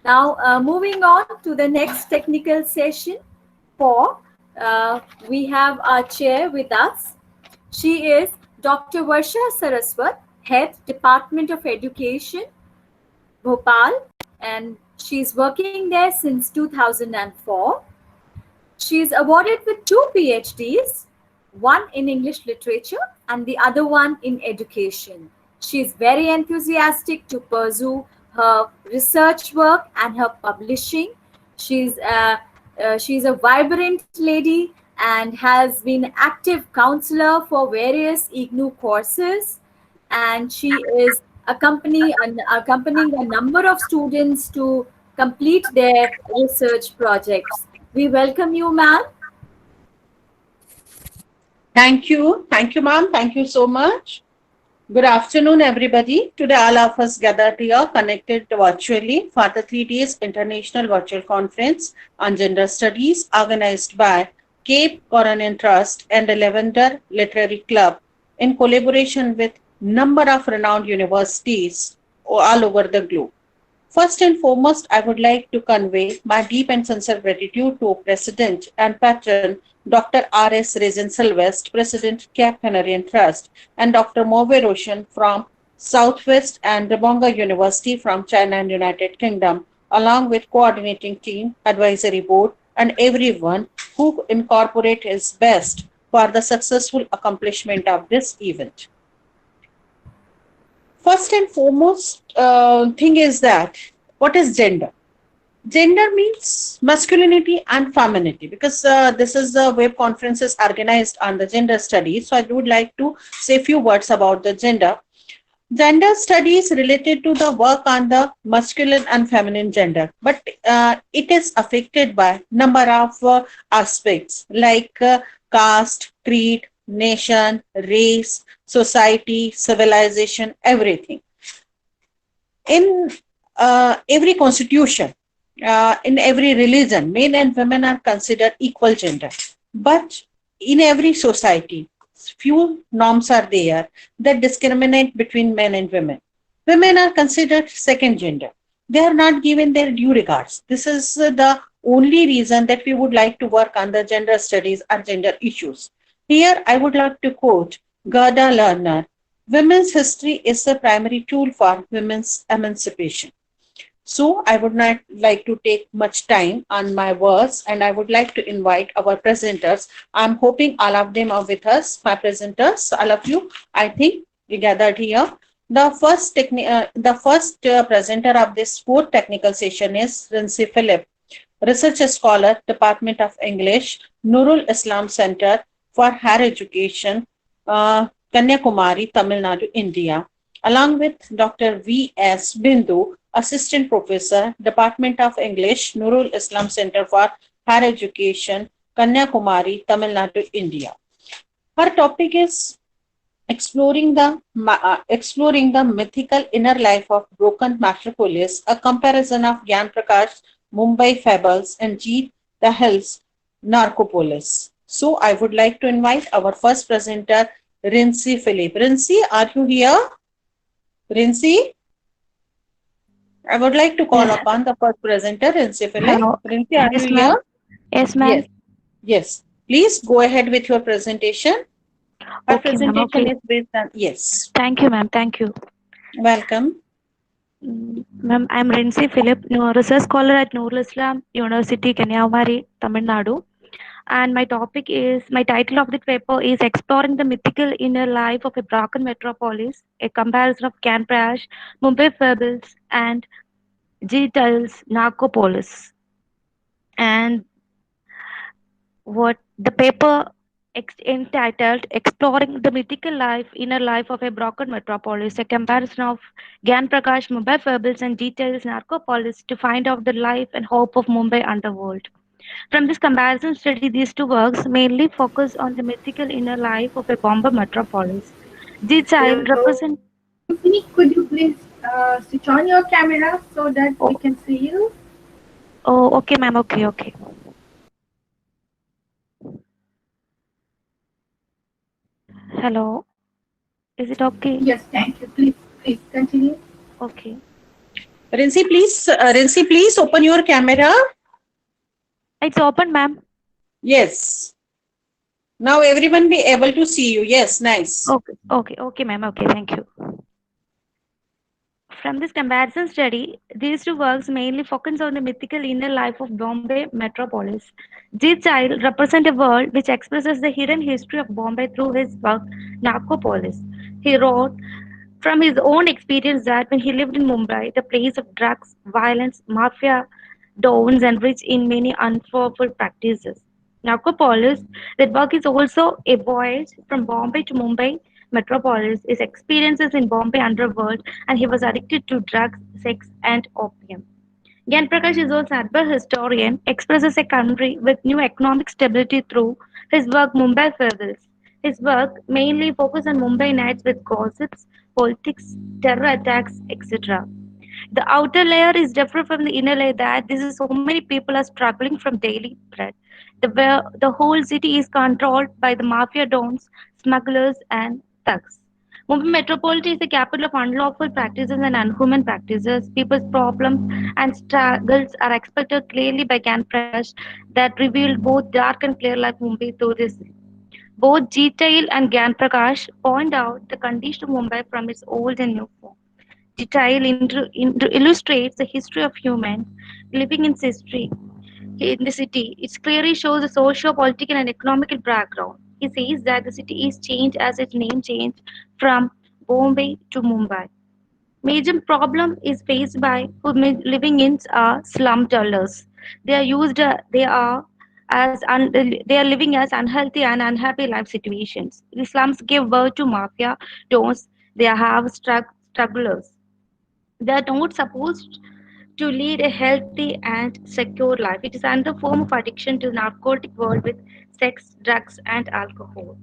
Now, moving on to the next technical session. For we have our chair with us. She is Dr. Varsha Saraswat, Head Department of Education, Bhopal, and she's working there since 2004. She is awarded with two PhDs, one in English literature and the other one in education. She is very enthusiastic to pursue her research work and her publishing. She's a vibrant lady and has been active counselor for various IGNOU courses, and she is accompanying a number of students to complete their research projects. We welcome you, ma'am. Thank you. Thank you, ma'am. Thank you so much. Good afternoon, everybody. Today, all of us gathered here connected virtually for the 3 days International Virtual Conference on Gender Studies organized by Cape Coronel Trust and the Lavender Literary Club in collaboration with number of renowned universities all over the globe. First and foremost, I would like to convey my deep and sincere gratitude to President and Patron Dr. R.S. Rezen Silvest, President Cape Canarian Trust, and Dr. Mowe Roshan from Southwest and Debonga University from China and United Kingdom, along with coordinating team, advisory board, and everyone who incorporate his best for the successful accomplishment of this event. First and foremost thing is that what is gender? Gender means masculinity and femininity, because this is the web conferences organized on the gender studies. So I would like to say a few words about the gender. Gender studies related to the work on the masculine and feminine gender, but it is affected by number of aspects like caste, creed, nation, race, society, civilization, everything. In every constitution, in every religion, men and women are considered equal gender. But in every society, few norms are there that discriminate between men and women. Women are considered second gender. They are not given their due regards. This is the only reason that we would like to work on the gender studies or gender issues. Here, I would like to quote Gerda Lerner: women's history is the primary tool for women's emancipation. So I would not like to take much time on my words, and I would like to invite our presenters. I'm hoping all of them are with us, my presenters, all of you. I think we gathered here. The first presenter of this fourth technical session is Rincy Philip, research scholar, Department of English, Nurul Islam Center for Higher Education, Kanyakumari, Tamil Nadu, India, along with Dr. V.S. Bindu, Assistant Professor, Department of English, Nurul Islam Center for Higher Education, Kanyakumari, Tamil Nadu, India. Her topic is exploring the mythical inner life of broken metropolis, a comparison of Gyan Prakash, Mumbai Fables, and Jeet the Hills, Narcopolis. So I would like to invite our first presenter, Rincy Philip. Rincy, are you here? Rincy? I would like to call Yes. upon the first presenter, Rincy Philip. Hello. Rincy, are Yes, you ma'am. here? Yes, ma'am. Yes. Yes. Please go ahead with your presentation. Our Okay, ma'am. presentation Okay. is based on, yes. Thank you, ma'am. Thank you. Welcome. Ma'am, I'm Rincy Philip, research scholar at Nurul Islam University, Kanyakumari, Tamil Nadu. And my title of the paper is Exploring the Mythical Inner Life of a Broken Metropolis, a comparison of Canprash, Mumbai Fables, and G. Tales Narcopolis. And what the paper entitled Exploring the Mythical Inner Life of a Broken Metropolis, a comparison of Gyan Prakash, Mumbai Fables, and Details Narcopolis to find out the life and hope of Mumbai underworld. From this comparison study, these two works mainly focus on the mythical inner life of a Bombay metropolis. The child Hello. represent. Tiffany, could you please switch on your camera so that we Oh, can see you? oh, okay, ma'am. Okay, okay. Hello. Is it okay? Yes, thank you. Please continue. Okay. Rinsi, please open your camera. It's open, ma'am. Yes. Now everyone be able to see you. Yes, nice. Okay, ma'am. Okay, thank you. From this comparison study, these two works mainly focus on the mythical inner life of Bombay metropolis. Jeet Chahal represents a world which expresses the hidden history of Bombay through his work Narcopolis. He wrote from his own experience that when he lived in Mumbai, the place of drugs, violence, mafia, dons, and rich in many unlawful practices. Narcopolis, that work is also a voyage from Bombay to Mumbai metropolis, his experiences in Bombay underworld, and he was addicted to drugs, sex, and opium. Gyan Prakash is also an urban historian, expresses a country with new economic stability through his work Mumbai Fables. His work mainly focuses on Mumbai nights with gossips, politics, terror attacks, etc. The outer layer is different from the inner layer that this is so many people are struggling from daily bread. The whole city is controlled by the mafia dons, smugglers, and thugs. Mumbai Metropolitan is the capital of unlawful practices and unhuman practices. People's problems and struggles are expected clearly by Can Prakash that revealed both dark and clear like Mumbai through this. Both Jeetail and Gyan Prakash point out the condition of Mumbai from its old and new form. Jeetail illustrates the history of humans living in the city. It clearly shows the socio political and economical background. He says that the city is changed as its name changed from Bombay to Mumbai. Major problem is faced by who living in slum dwellers. They are they are living as unhealthy and unhappy life situations. The slums give birth to mafia dons. They have strugglers. They are not supposed to lead a healthy and secure life. It is another form of addiction to the narcotic world with sex, drugs, and alcohol.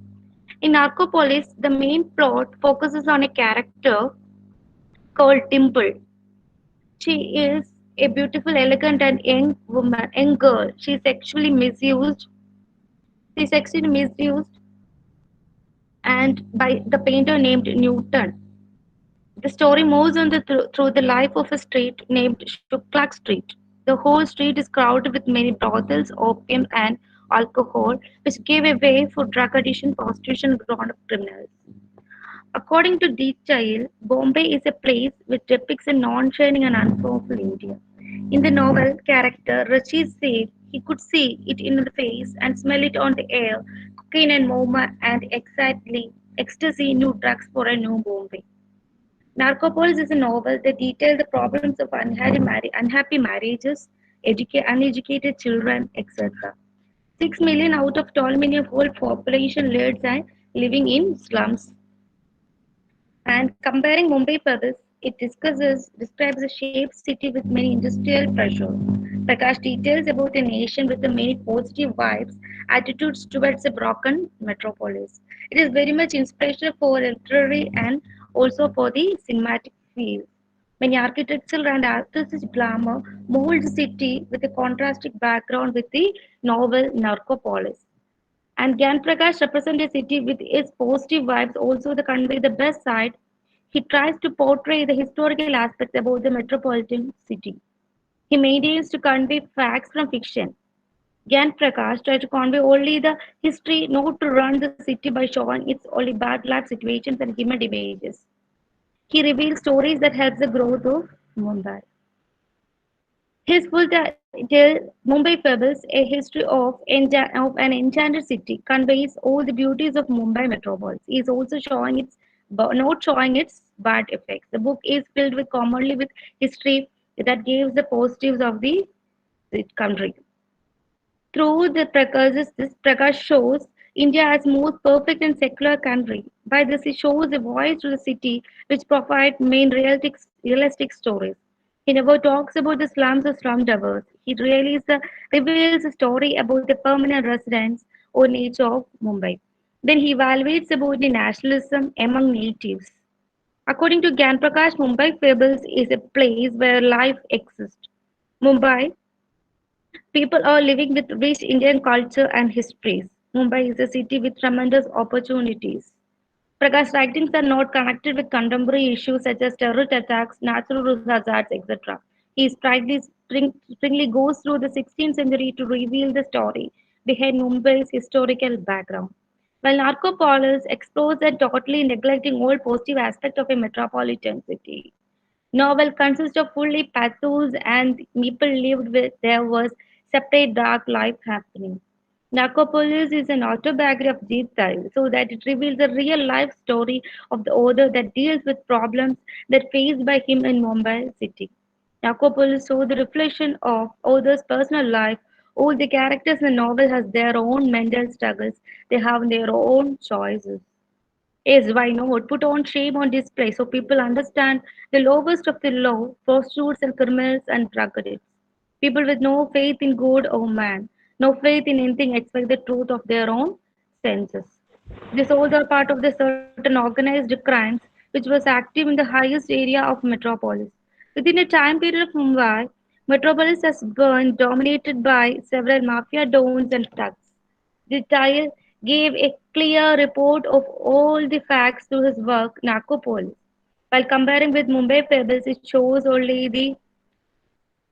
In Narcopolis, the main plot focuses on a character called Dimple. She is a beautiful, elegant, and young girl. She's sexually misused and by the painter named Newton. The story moves on through the life of a street named Shukla Street. The whole street is crowded with many brothels, opium, and alcohol, which gave a way for drug addiction, prostitution, and grown-up criminals. According to Deep Child, Bombay is a place which depicts a non-shining and unpowerful India. In the novel, character Rashid said he could see it in the face and smell it on the air, cocaine and moma and ecstasy, new drugs for a new Bombay. Narcopolis is a novel that details the problems of unhappy marriages, uneducated children, etc. 6 million out of 12 million whole population living in slums. And comparing Mumbai Pebbles, it describes a shaped city with many industrial pressures. Prakash details about a nation with the many positive vibes, attitudes towards a broken metropolis. It is very much inspirational for literary and also for the cinematic field. Many architectural and artistic glamour mold the city with a contrasting background with the novel Narcopolis. And Gyan Prakash represents a city with its positive vibes, also the convey the best side. He tries to portray the historical aspects about the metropolitan city. He maintains to convey facts from fiction. Gyan Prakash tries to convey only the history, not to run the city by showing its only bad life situations and human images. He reveals stories that help the growth of Mumbai. His full title, Mumbai Fables, A History of an Enchanted City, conveys all the beauties of Mumbai metropolis. He is also showing not showing its bad effects. The book is filled with commonly with history that gives the positives of the country. Through the Prakash, this Prakash shows India as most perfect and secular country. By this, he shows a voice to the city which provide main realistic stories. He never talks about the slums or slum dwellers. He really reveals a story about the permanent residents or nature of Mumbai. Then he evaluates about the nationalism among natives. According to Gyan Prakash, Mumbai Fables is a place where life exists. Mumbai people are living with rich Indian culture and histories. Mumbai is a city with tremendous opportunities. Prakash's writings are not connected with contemporary issues such as terrorist attacks, natural hazards, etc. He springily goes through the 16th century to reveal the story behind Mumbai's historical background. While Narcopolis explores the totally neglecting all positive aspect of a metropolitan city. Novel consists of fully pathos and people lived with there was separate dark life happening. Narcopolis is an autobiography of Jeet Thal, so that it reveals a real life story of the author that deals with problems that faced by him in Mumbai city. Narcopolis shows the reflection of author's personal life. All the characters in the novel has their own mental struggles. They have their own choices. Yes, why not? Put on shame on display so people understand the lowest of the low, prostitutes and criminals and drug addicts. People with no faith in God or man, no faith in anything except the truth of their own senses. This all are part of the certain organized crimes which was active in the highest area of Metropolis. Within a time period of Mumbai, Metropolis has been dominated by several mafia dons and thugs. The Tyre gave a clear report of all the facts to his work Narcopolis. While comparing with Mumbai Fables, it shows only the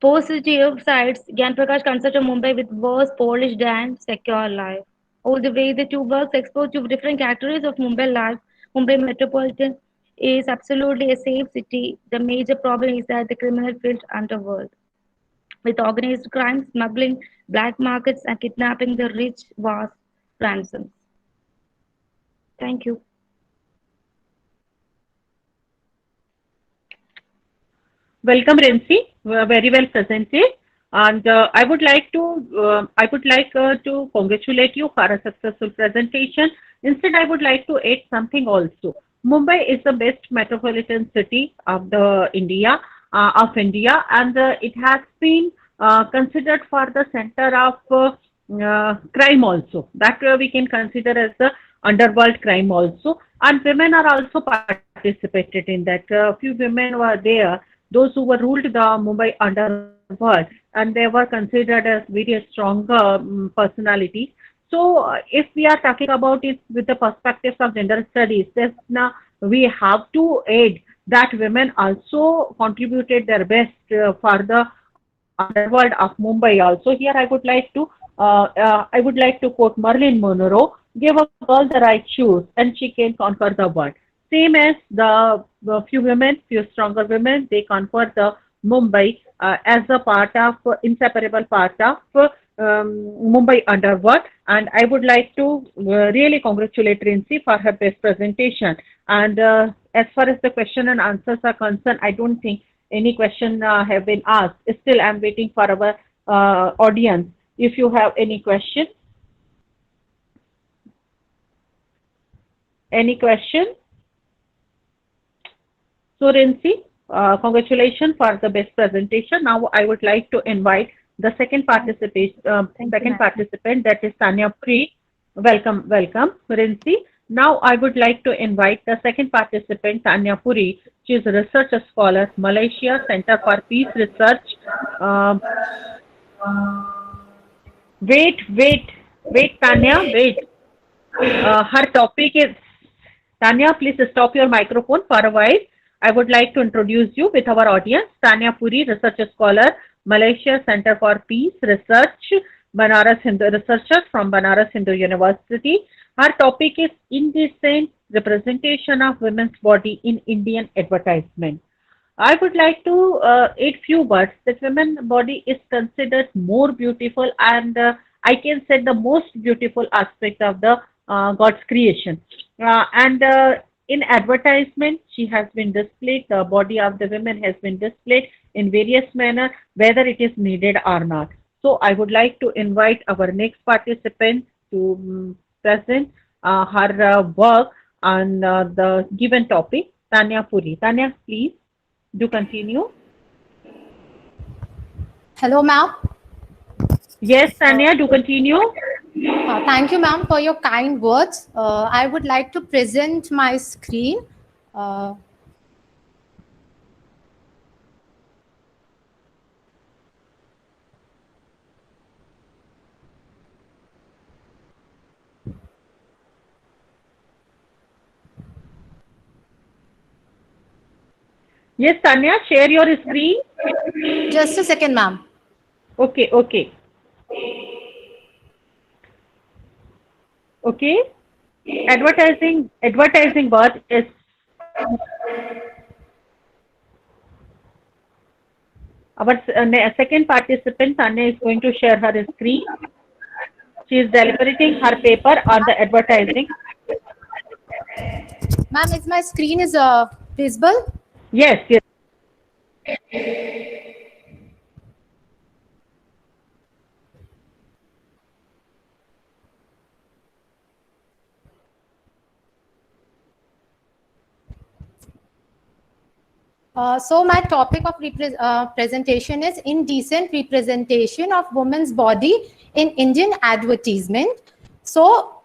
positive sides. Gyan Prakash considered Mumbai with was polished and secure life. All the way the two works expose two different characteristics of Mumbai life. Mumbai metropolitan is absolutely a safe city. The major problem is that the criminal filled underworld with organized crime, smuggling, black markets, and kidnapping the rich vast ransoms. Thank you. Welcome, Rensi. Very well presented. And I would like to congratulate you for a successful presentation. Instead, I would like to add something also. Mumbai is the best metropolitan city of the India, and it has been considered for the center of crime also. That we can consider as the underworld crime also. And women are also participated in that. Few women were there, those who were ruled the Mumbai underworld, and they were considered as very strong personalities. So, if we are talking about it with the perspectives of gender studies, then we have to add that women also contributed their best for the underworld of Mumbai. Also, here I would like to quote Marilyn Monroe: "Give a girl the right shoes, and she can conquer the world." Same as the few women, few stronger women, they conquer the Mumbai as a part of inseparable part of Mumbai underworld. And I would like to really congratulate Rinsi for her best presentation. And as far as the question and answers are concerned, I don't think any question have been asked. Still, I'm waiting for our audience. If you have any question? So, Rinsi, congratulations for the best presentation. Now, I would like to invite the Thank you, ma'am. participant, that is Tanya Pri. Welcome, welcome, Rinsi. Now, I would like to invite the second participant, Tanya Puri. She is a research scholar, Malaysia Center for Peace Research. Um, wait, Tanya, wait. Her topic is Tanya, please stop your microphone for a while. I would like to introduce you with our audience. Tanya Puri, research scholar, Malaysia Center for Peace Research, Banaras Hindu researcher from Banaras Hindu University. Her topic is indecent representation of women's body in Indian advertisement. I would like to add few words that women body is considered more beautiful, and I can say the most beautiful aspect of the God's creation. And in advertisement, she has been displayed. The body of the women has been displayed in various manner, whether it is needed or not. So I would like to invite our next participant to present her work on the given topic. Tanya Puri. Tanya, please. Do continue. Hello, ma'am. Yes, Tanya, do continue. Thank you, ma'am, for your kind words. I would like to present my screen. Uh, Yes, Tanya, share your screen. Just a second, ma'am. Okay, okay. Okay. Advertising birth is our second participant, Tanya, is going to share her screen. She is deliberating her paper on the advertising. Ma'am, is my screen is visible? Yes, yes. So my topic of presentation is indecent representation of women's body in Indian advertisement. So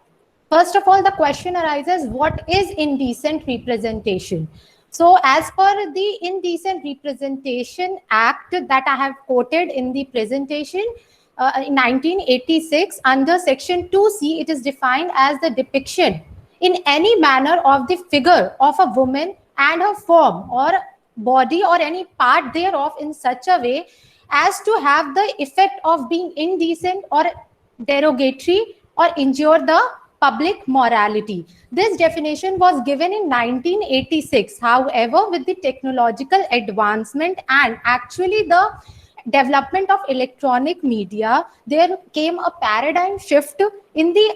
first of all, the question arises, what is indecent representation? So as per the Indecent Representation Act that I have quoted in the presentation, in 1986, under section 2C, it is defined as the depiction in any manner of the figure of a woman and her form or body or any part thereof in such a way as to have the effect of being indecent or derogatory or injure the public morality. This definition was given in 1986. However, with the technological advancement and actually the development of electronic media, there came a paradigm shift in the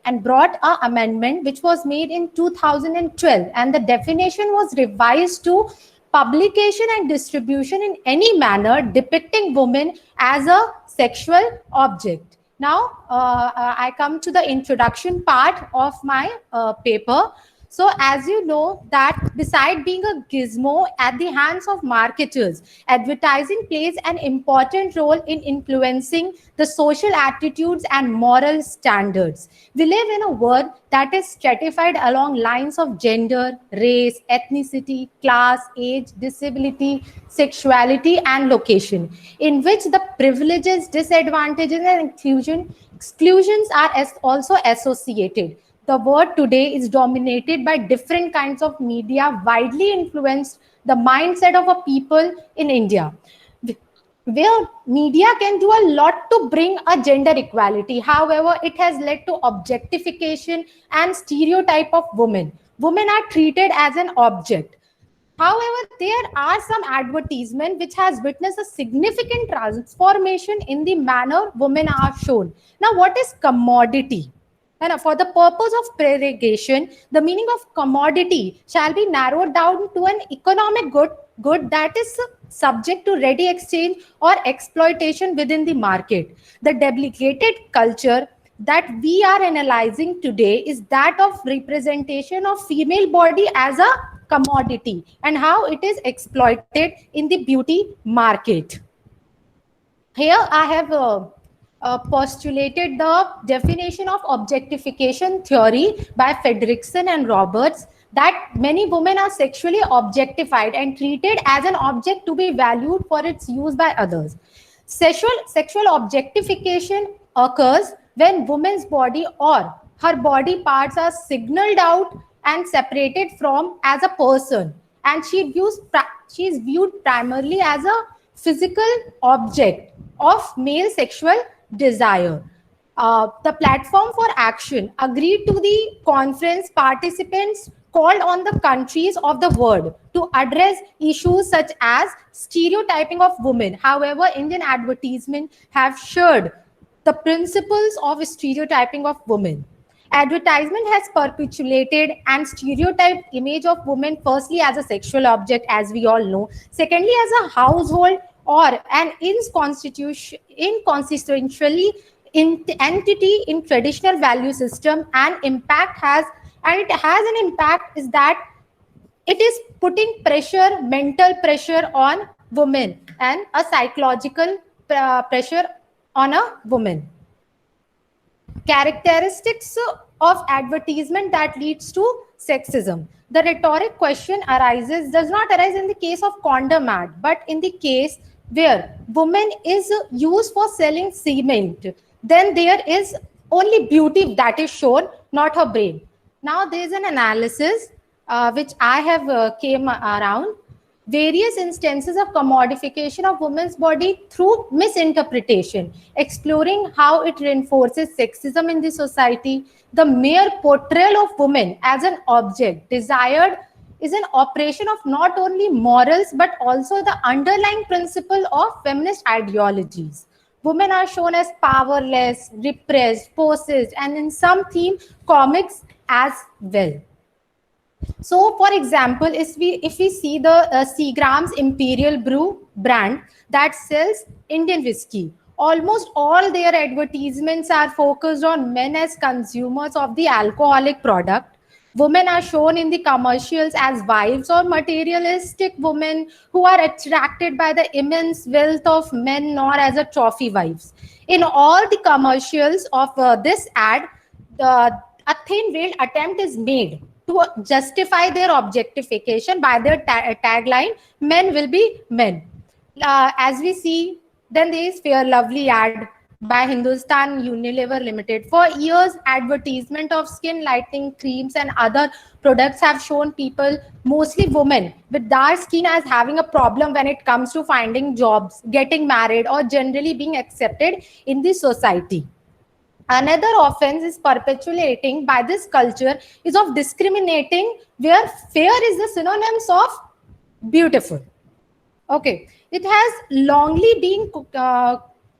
and brought a amendment which was made in 2012, and the definition was revised to publication and distribution in any manner depicting women as a sexual object. Now, I come to the introduction part of my paper. So as you know that beside being a gizmo at the hands of marketers, advertising plays an important role in influencing the social attitudes and moral standards. We live in a world that is stratified along lines of gender, race, ethnicity, class, age, disability, sexuality, and location, in which the privileges, disadvantages, and exclusions are also associated. The world today is dominated by different kinds of media, widely influenced the mindset of a people in India, where media can do a lot to bring a gender equality. However, it has led to objectification and stereotype of women. Women are treated as an object. However, there are some advertisements which has witnessed a significant transformation in the manner women are shown. Now, what is commodity? And for the purpose of prorogation, the meaning of commodity shall be narrowed down to an economic good that is subject to ready exchange or exploitation within the market. The debilited culture that we are analyzing today is that of representation of female body as a commodity and how it is exploited in the beauty market. Here I have postulated the definition of objectification theory by Fredrickson and Roberts, that many women are sexually objectified and treated as an object to be valued for its use by others. Sexual objectification occurs when woman's body or her body parts are signaled out and separated from as a person, and she is viewed primarily as a physical object of male sexual desire. The platform for action agreed to the conference participants called on the countries of the world to address issues such as stereotyping of women. However, Indian advertisement have shared the principles of stereotyping of women. Advertisement has perpetuated and stereotyped image of women, firstly as a sexual object, as we all know, secondly as a household or an inconsequentially entity in traditional value system, and it has an impact is that it is putting mental pressure on women and a psychological pressure on a woman. Characteristics of advertisement that leads to sexism. The rhetoric question does not arise in the case of condom ad, but in the case where woman is used for selling cement, then there is only beauty that is shown, not her brain. Now there is an analysis which I have came around. various instances of commodification of women's body through misinterpretation, exploring how it reinforces sexism in the society. The mere portrayal of women as an object desired is an operation of not only morals but also the underlying principle of feminist ideologies. Women are shown as powerless, repressed, possessed, and in some theme comics as well. So, for example, if we see the Seagram's Imperial Brew brand that sells Indian whiskey, almost all their advertisements are focused on men as consumers of the alcoholic product. Women are shown in the commercials as wives or materialistic women who are attracted by the immense wealth of men, nor as a trophy wives. In all the commercials of this ad, a thin-veiled attempt is made to justify their objectification by their tagline, men will be men. As we see, then there is Fair Lovely ad by Hindustan Unilever Limited. For years, advertisement of skin lightening creams and other products have shown people, mostly women, with dark skin as having a problem when it comes to finding jobs, getting married, or generally being accepted in the society. Another offense is perpetuating by this culture is of discriminating where fair is the synonyms of beautiful. Okay, it has longly been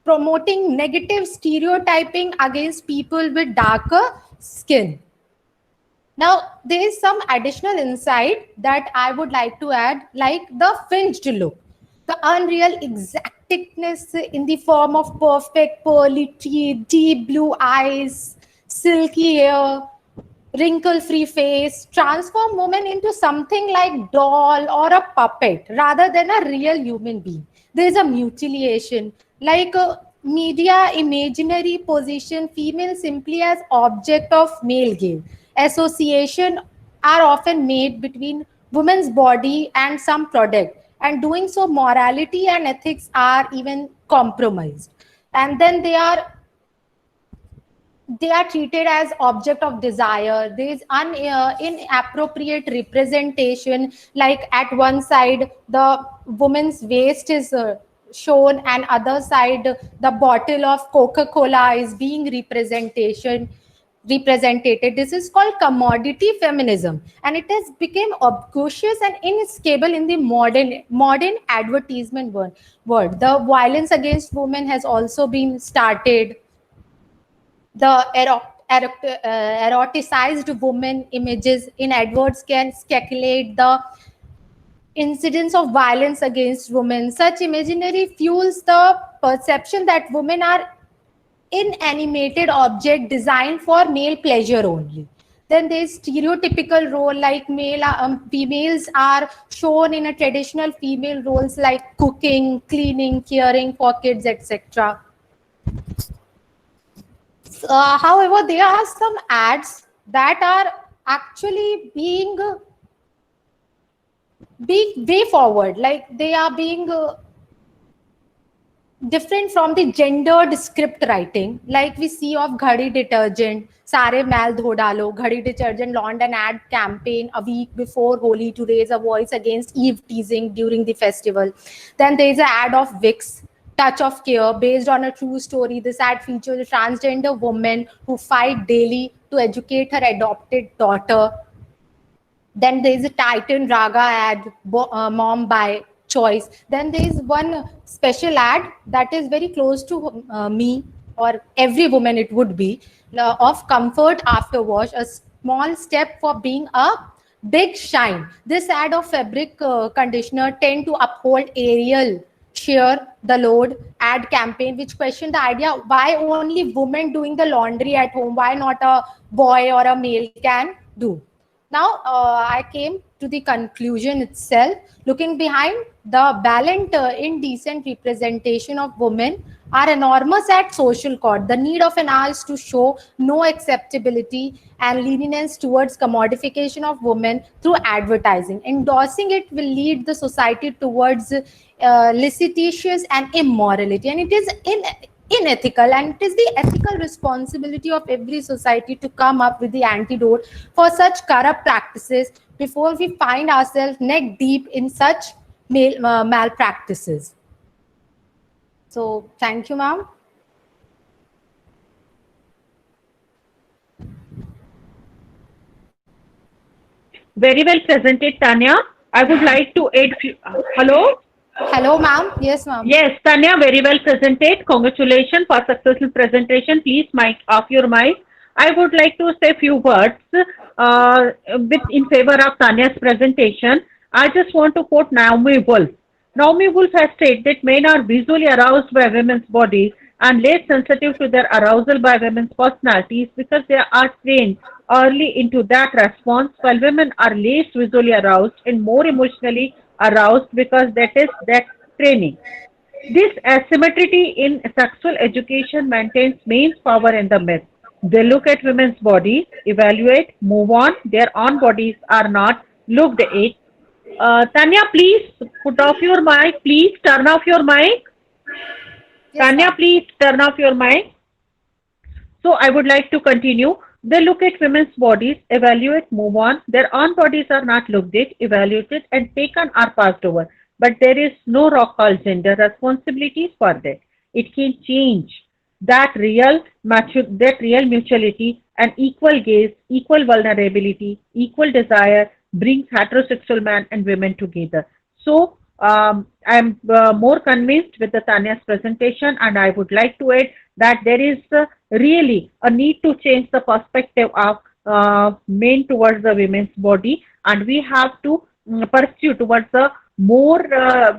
promoting negative stereotyping against people with darker skin. Now, there is some additional insight that I would like to add, like the fringed look, the unreal exactness in the form of perfect pearly teeth, deep blue eyes, silky hair, wrinkle-free face, transform women into something like doll or a puppet rather than a real human being. There is a mutilation, like a media imaginary position female simply as object of male gaze. Association are often made between women's body and some product, and doing so morality and ethics are even compromised, and then they are treated as object of desire. There is inappropriate representation, like at one side the woman's waist is shown, and other side the bottle of Coca-Cola is being represented. This is called commodity feminism, and it has become obnoxious and inescapable in the modern advertisement world. The violence against women has also been started. The eroticized woman images in adverts can speculate the incidence of violence against women. Such imaginary fuels the perception that women are inanimated object designed for male pleasure only. Then there's stereotypical role, like females are shown in a traditional female roles like cooking, cleaning, caring for kids, etc. However, there are some ads that are actually being way forward, like they are being different from the gendered script writing, like we see of Ghadi detergent, Sare Mail Dho Dalo. Ghadi detergent launched an ad campaign a week before Holi to raise a voice against eve teasing during the festival. Then there is an ad of Vicks, Touch of Care, based on a true story. This ad features a transgender woman who fight daily to educate her adopted daughter. Then there is a Titan Raga ad, Mom by Choice. Then there is one special ad that is very close to me, or every woman it would be, of Comfort After Wash, a small step for being a big shine. This ad of fabric conditioner tend to uphold Ariel Share the Load ad campaign, which questioned the idea why only women doing the laundry at home, why not a boy or a male can do. Now, I came to the conclusion itself. Looking behind the balanced, indecent representation of women are enormous at social court. The need of an hour is to show no acceptability and lenience towards commodification of women through advertising. Endorsing it will lead the society towards licentiousness and immorality, and it is unethical, and it is the ethical responsibility of every society to come up with the antidote for such corrupt practices before we find ourselves neck deep in such malpractices. So thank you, ma'am. Very well presented, Tanya. I would like to add few. Hello. Hello, ma'am. Yes, ma'am. Yes, Tanya, very well presented. Congratulations for successful presentation. Please mic off your mic. I would like to say few words in favor of Tanya's presentation. I just want to quote Naomi Wolf. Naomi Wolf has stated that men are visually aroused by women's bodies and less sensitive to their arousal by women's personalities because they are trained early into that response, while women are less visually aroused and more emotionally aroused because that is that training. This asymmetry in sexual education maintains men's power in the myth. They look at women's bodies, evaluate, move on. Their own bodies are not looked at. Tanya, please put off your mic. Please turn off your mic. Yes, Tanya, ma'am. please turn off your mic. So I would like to continue. They look at women's bodies, evaluate, move on. Their own bodies are not looked at, evaluated, and taken or passed over. But there is no rock called gender responsibilities for that. It can change that real mutuality and equal gaze, equal vulnerability, equal desire brings heterosexual men and women together. So I'm more convinced with the Tanya's presentation, and I would like to add that there is really a need to change the perspective of men towards the women's body, and we have to pursue towards a more,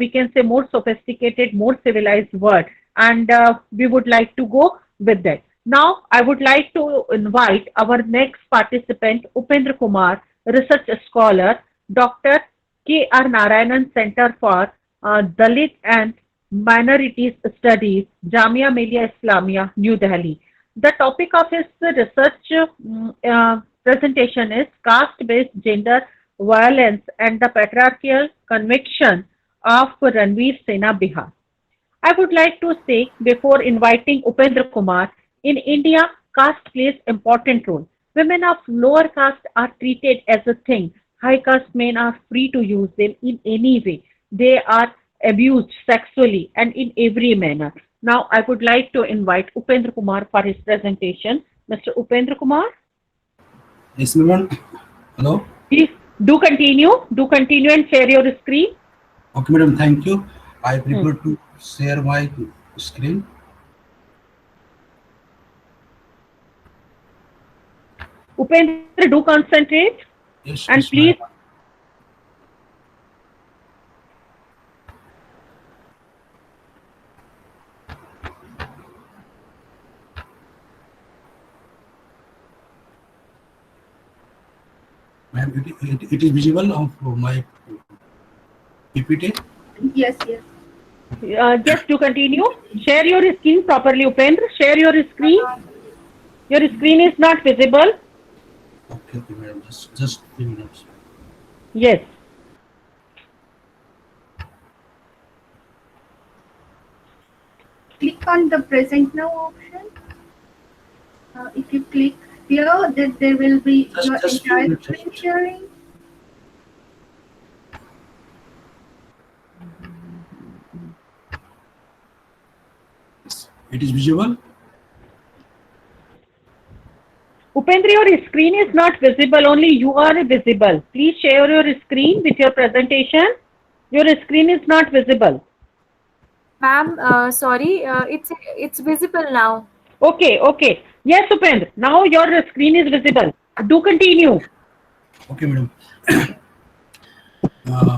we can say, more sophisticated, more civilized world, and we would like to go with that. Now, I would like to invite our next participant, Upendra Kumar, research scholar, Dr. K.R. Narayanan Center for Dalit and Minorities Studies, Jamia Millia Islamia, New Delhi. The topic of his research presentation is caste-based gender violence and the patriarchal conviction of Ranveer Sena, Bihar. I would like to say before inviting Upendra Kumar, in India, caste plays important role. Women of lower caste are treated as a thing. High caste men are free to use them in any way. They are abused sexually and in every manner. Now I would like to invite Upendra Kumar for his presentation. Mr. Upendra Kumar, Yes, ma'am. Hello. please do continue. Do continue and share your screen. Okay, madam. Thank you. I prefer to share my screen. Upendra, do concentrate Yes. and yes, please. ma'am. Ma'am, it is visible on my PPT. Yes, yes. Just to continue, share your screen properly, Upendra. Share your screen. Your screen is not visible. Okay, okay, madam. Just 3 minutes. Yes. Click on the present now option. If you click here, then there will be Just- your just few entire minutes. screen sharing. It is visible. Upendra, your screen is not visible. Only you are visible. Please share your screen with your presentation. Your screen is not visible. Ma'am, sorry, it's visible now. Okay, okay. Yes, Upendra. Now your screen is visible. Do continue. Okay, madam.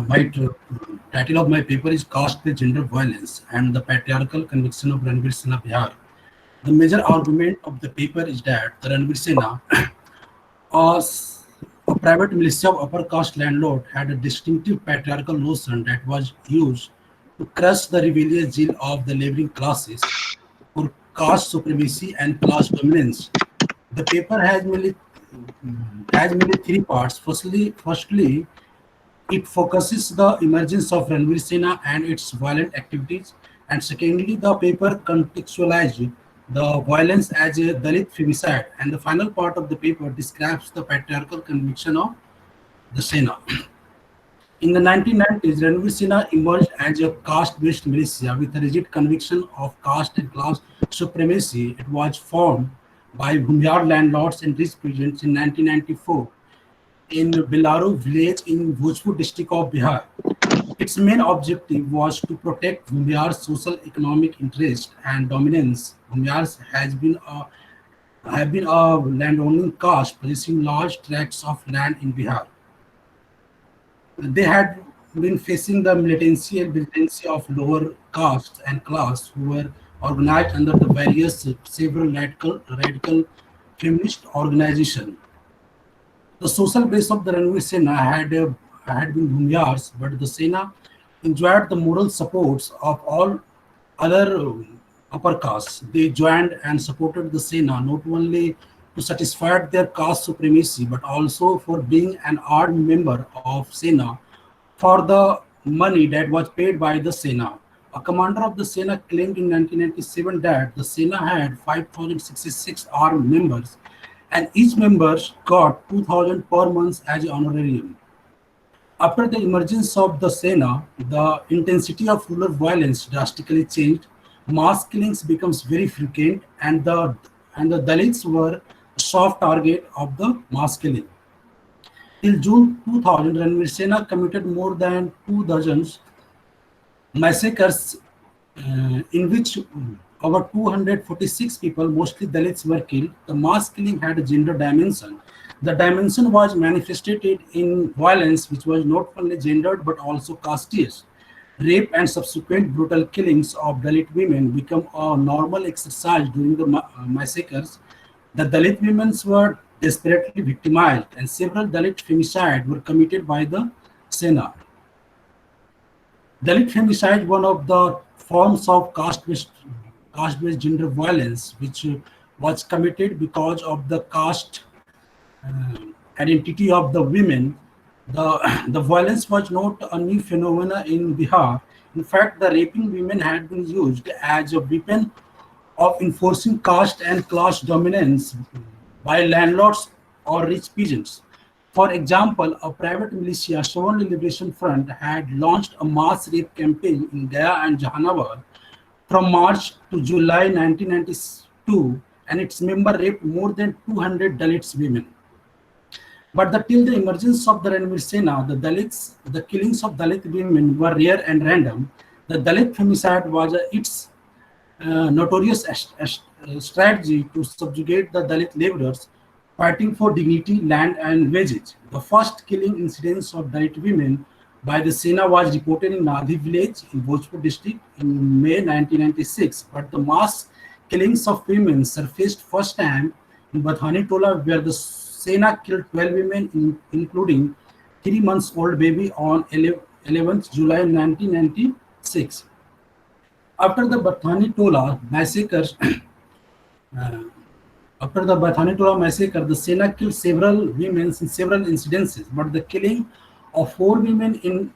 My title of my paper is Caste-based Gender Violence and the Patriarchal Conviction of Ranveer Sena, Bihar. The major argument of the paper is that the Ranveer Sena, a private militia of upper caste landlord, had a distinctive patriarchal notion that was used to crush the rebellious zeal of the laboring classes for caste supremacy and class dominance. The paper has mainly 3 parts. Firstly, it focuses the emergence of Ranveer Sena and its violent activities. And secondly, the paper contextualized the violence as a Dalit femicide. And the final part of the paper describes the patriarchal conviction of the Sena. In the 1990s, Ranveer Sena emerged as a caste-based militia with a rigid conviction of caste and class supremacy. It was formed by Bhumiyar landlords and rich peasants in 1994 in Bilaru village in Bhojpur district of Bihar. Its main objective was to protect Bhumiyar's social economic interest and dominance. Bhumiyars have been a landowning caste possessing large tracts of land in Bihar. They had been facing the militancy and militancy of lower castes and class who were organized under the various several radical feminist organizations. The social base of the Ranveer Sena had been Bhumiyars, but the Sena enjoyed the moral supports of all other upper castes. They joined and supported the Sena not only to satisfy their caste supremacy, but also for being an armed member of Sena for the money that was paid by the Sena. A commander of the Sena claimed in 1997 that the Sena had 5,066 armed members and each member got 2,000 per month as an honorarium. After the emergence of the Sena, the intensity of rural violence drastically changed. Mass killings becomes very frequent, and the Dalits were a soft target of the mass killing. Till June 2000, Ranveer Sena committed more than 2 dozens massacres in which over 246 people, mostly Dalits, were killed. The mass killing had a gender dimension. The dimension was manifested in violence, which was not only gendered but also casteist. Rape and subsequent brutal killings of Dalit women became a normal exercise during the massacres. The Dalit women were desperately victimized, and several Dalit femicides were committed by the Sena. Dalit femicide, one of the forms of caste-based gender violence, which was committed because of the caste identity of the women. The violence was not a new phenomenon in Bihar. In fact, the raping women had been used as a weapon of enforcing caste and class dominance by landlords or rich peasants. For example, a private militia, Savarna Liberation Front, had launched a mass rape campaign in Gaya and Jahanabad from March to July 1992, and its member raped more than 200 Dalit women. But till the emergence of the Ranveer Sena, the killings of Dalit women were rare and random. The Dalit femicide was its notorious strategy to subjugate the Dalit laborers fighting for dignity, land, and wages. The first killing incidents of Dalit women by the Sena was reported in Nadhi village in Bhojpur district in May 1996, but the mass killings of women surfaced first time in Badhani Tola, where the Sena killed 12 women, including 3 months old baby on 11th July 1996. After the Badhani Tola massacre, the Sena killed several women in several incidences, but the killing of 4 women in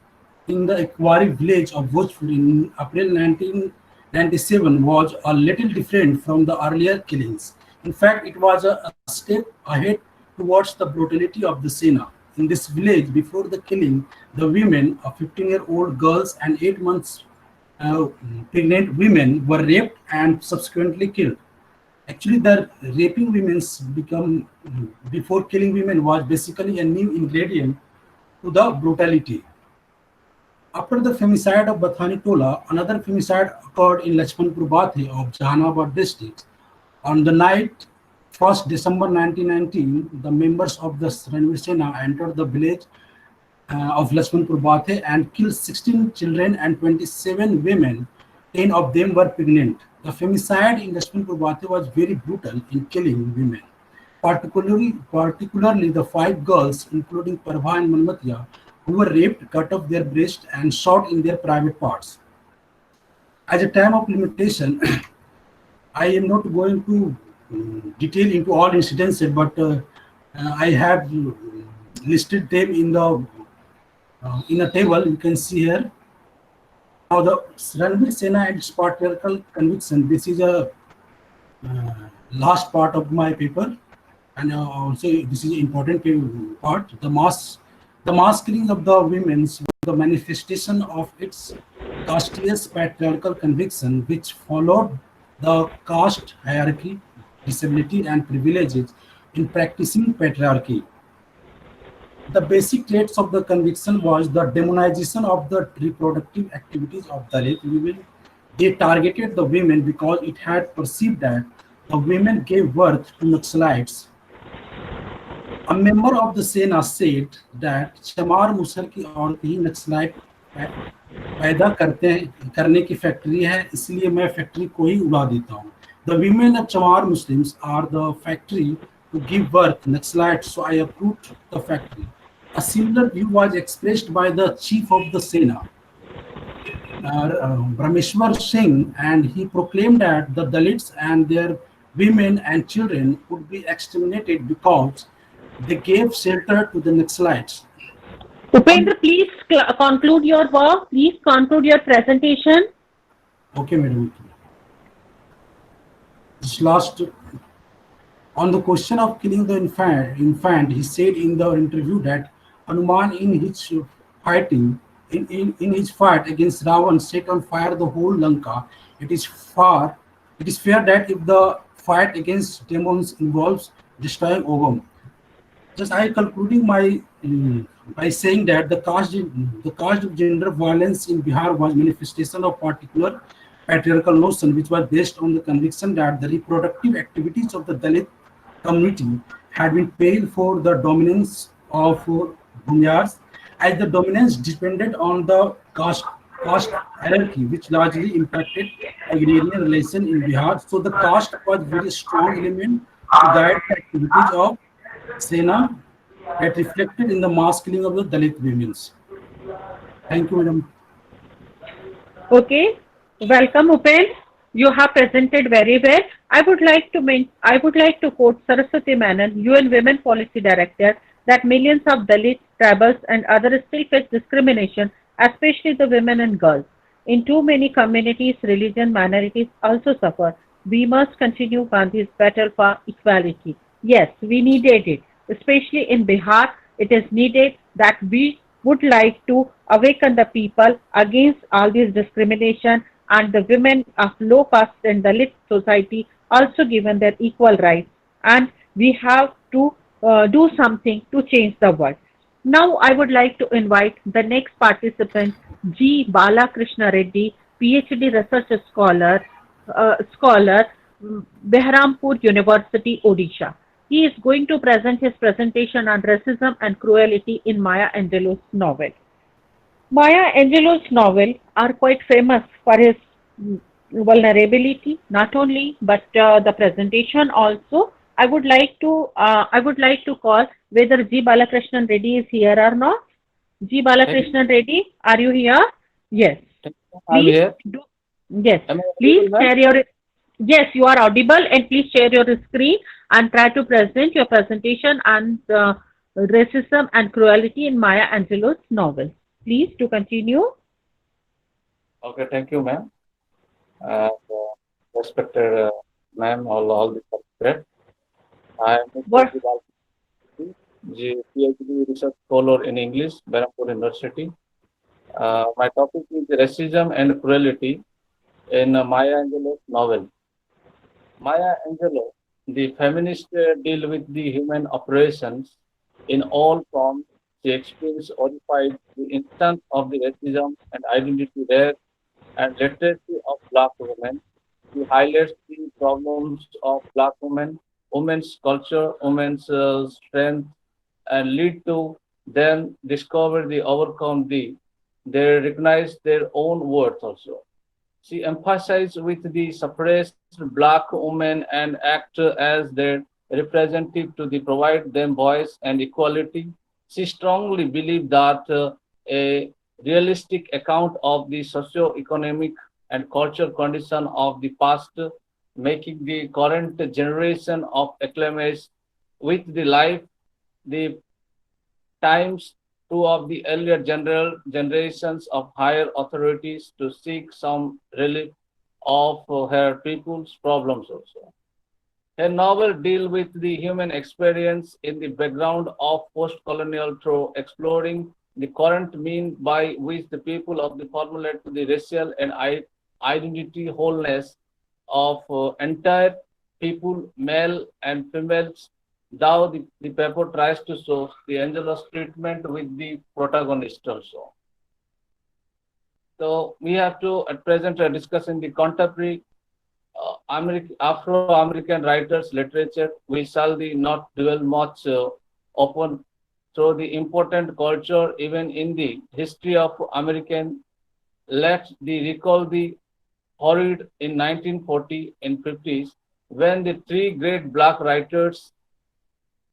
the Ekwari village of Bhojpur in April 1997 was a little different from the earlier killings. In fact, it was a step ahead towards the brutality of the Sena. In this village, before the killing, the women, 15-year-old girls and 8 months pregnant women, were raped and subsequently killed. Actually, the raping women before killing women was basically a new ingredient to the brutality. After the femicide of Badhani Tola, another femicide occurred in Lachmanpur Bathe of Jahanabad district. On the night 1st December 1919, the members of the Ranveer Sena entered the village of Lachmanpur Bathe and killed 16 children and 27 women. 10 of them were pregnant. The femicide in Lachmanpur Bathe was very brutal in killing women, particularly the 5 girls, including Prabha and Manmatiya, who were raped, cut off their breast, and shot in their private parts. As a time of limitation, I am not going to detail into all incidents, but I have listed them in a table. You can see here. Now the Ranveer Sena and its patriarchal conviction. This is a last part of my paper, and also this is an important part. The mass The mass killing of the women was the manifestation of its casteist patriarchal conviction, which followed the caste hierarchy, disability, and privileges in practicing patriarchy. The basic traits of the conviction was the demonization of the reproductive activities of Dalit women. They targeted the women because it had perceived that the women gave birth to Naxalites. A member of the Sena said that चमार मुसर की औरत ही naxalite पैदा करने की factory है, इसलिए मैं फैक्ट्री को ही उड़ा देता हूँ. The women of Chamar Muslims are the factory to give birth Naxalites, so I approved the factory. A similar view was expressed by the chief of the Sena, Brahmeshwar Singh, and he proclaimed that the Dalits and their women and children would be exterminated because they gave shelter to the Naxalites. Upendra, please conclude your work. Please conclude your presentation. Okay, madam. This last, on the question of killing the infant, he said in the interview that Hanuman in his fighting, in his fight against Ravan set on fire the whole Lanka. It is fair that if the fight against demons involves destroying Ogam. Just I concluding my by saying that the caste of gender violence in Bihar was manifestation of particular patriarchal notion, which was based on the conviction that the reproductive activities of the Dalit community had been paid for the dominance of Bhunyars, as the dominance depended on the caste hierarchy, which largely impacted agrarian relation in Bihar. So the caste was very strong element to guide the activities of Sena that reflected in the mass killing of the Dalit women. Thank you, madam. Okay, welcome, Upen. You have presented very well. I would like to quote Saraswati Menon, UN Women Policy Director, that millions of Dalits, tribals, and others still face discrimination, especially the women and girls. In too many communities, religion minorities also suffer. We must continue Gandhi's battle for equality. Yes, we needed it, especially in Bihar. It is needed that we would like to awaken the people against all this discrimination, and the women of low caste and Dalit society also given their equal rights, and we have to do something to change the world. Now I would like to invite the next participant, G. Balakrishna Reddy, PhD research scholar, Behrampur University, Odisha. He is going to present his presentation on racism and cruelty in Maya Angelou's novel. Maya Angelou's novels are quite famous for his vulnerability, not only but the presentation also. I would like to call whether G. Balakrishnan Reddy is here or not. G. Balakrishnan Reddy, are you here? Yes. I'm Please here. Yes. Am I Please audible, share your. Yes, you are audible, and please share your screen and try to present your presentation on racism and cruelty in Maya Angelou's novel. Please to continue. Okay, thank you, ma'am. Respected ma'am, all the participants. I am What? PhD research scholar in English, Berhampur University. My topic is racism and cruelty in Maya Angelou's novel. Maya Angelou, the feminist, deal with the human operations in all forms. She experienced horrified the instance of the racism and identity rare and literacy of Black women. She highlights the problems of Black women, women's culture, women's strength, and lead to them discover the overcome they recognize their own worth also. She emphasized with the suppressed Black women and act as their representative to provide them voice and equality. She strongly believed that a realistic account of the socio-economic and cultural condition of the past, making the current generation of acclimates with the life, the times two of the earlier generations of higher authorities to seek some relief of her people's problems also. Her novel deals with the human experience in the background of post-colonial through exploring the current mean by which the people of the formulate to the racial and identity wholeness of entire people, male and females. Now the paper tries to show the Angelus treatment with the protagonist also. So we have to at present discussing the contemporary Afro-American writers literature. We shall not dwell much upon through the important culture even in the history of American. Let the recall the horrid in 1940 and 50s when the three great black writers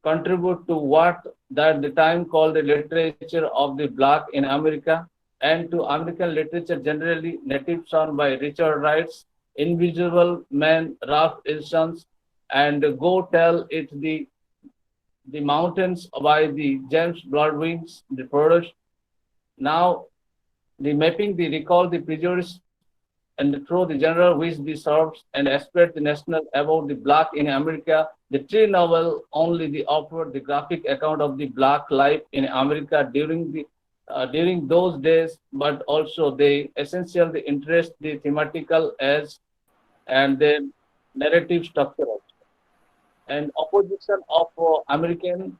contribute to what that the time called the literature of the black in America and to American literature generally, native son by Richard Wrights, Invisible Man, Ralph Ellison, and Go Tell It the Mountains by the James Baldwin, the product. Now the mapping the recall the prejudice and through the general which the serves and aspect the national about the black in America. The three novel only the offer the graphic account of the black life in America during those days, but also they essentially interest the thematical as and the narrative structure also. And opposition of American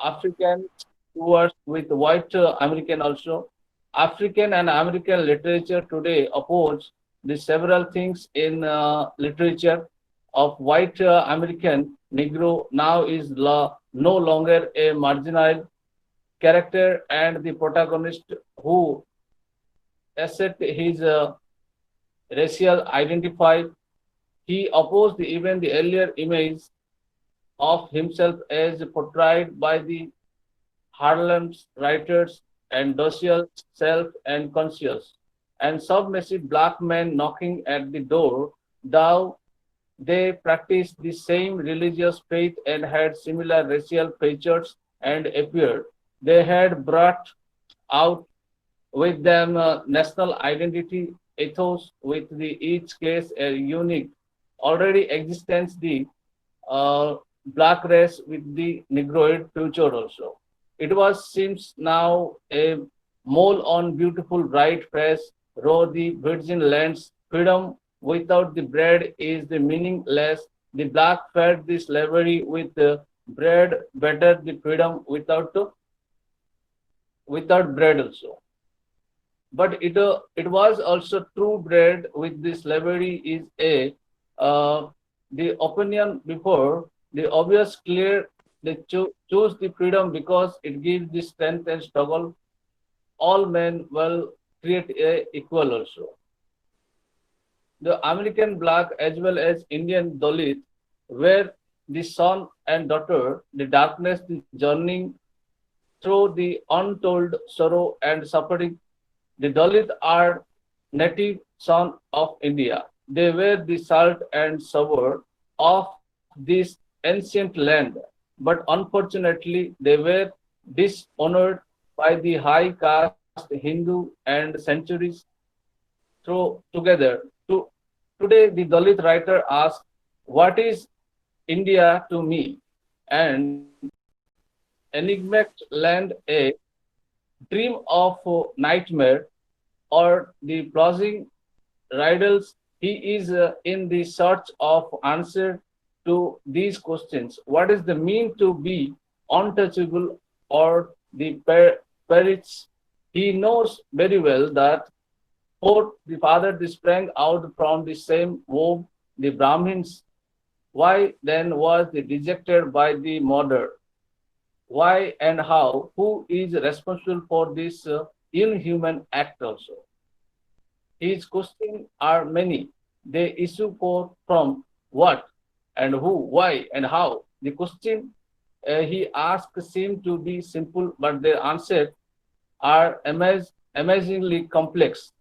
African towards with white American also. African and American literature today oppose the several things in literature of white American Negro now is no longer a marginal character and the protagonist who asset his racial identify. He opposed even the earlier image of himself as portrayed by the Harlem's writers and docile, self and conscious, and submissive black men knocking at the door, though they practiced the same religious faith and had similar racial features and appeared. They had brought out with them national identity ethos with the each case a unique already existence the black race with the negroid future also. It was seems now a mole on beautiful bright face, row the virgin lands, freedom without the bread is the meaningless. The black fed the slavery with the bread, better the freedom without bread also. But it was also true bread with the slavery is a the opinion before the obvious clear they choose the freedom because it gives the strength and struggle. All men will create a equal also. The American black as well as Indian Dalit were the son and daughter, the darkness, the journeying through the untold sorrow and suffering. The Dalit are native son of India. They were the salt and savor of this ancient land, but unfortunately they were dishonored by the high caste Hindu and centuries through together. Today the Dalit writer asks, what is India to me? And enigmatic land a dream of nightmare or the plunging riddles. He is in the search of answer to these questions. What is the mean to be untouchable or the perits? He knows very well that both the father sprang out from the same womb, the Brahmins. Why then was he rejected by the mother? Why and how? Who is responsible for this inhuman act also? His questions are many. They issue forth from what and who, why and how. The question he asks seem to be simple, but their answers are amazingly complex.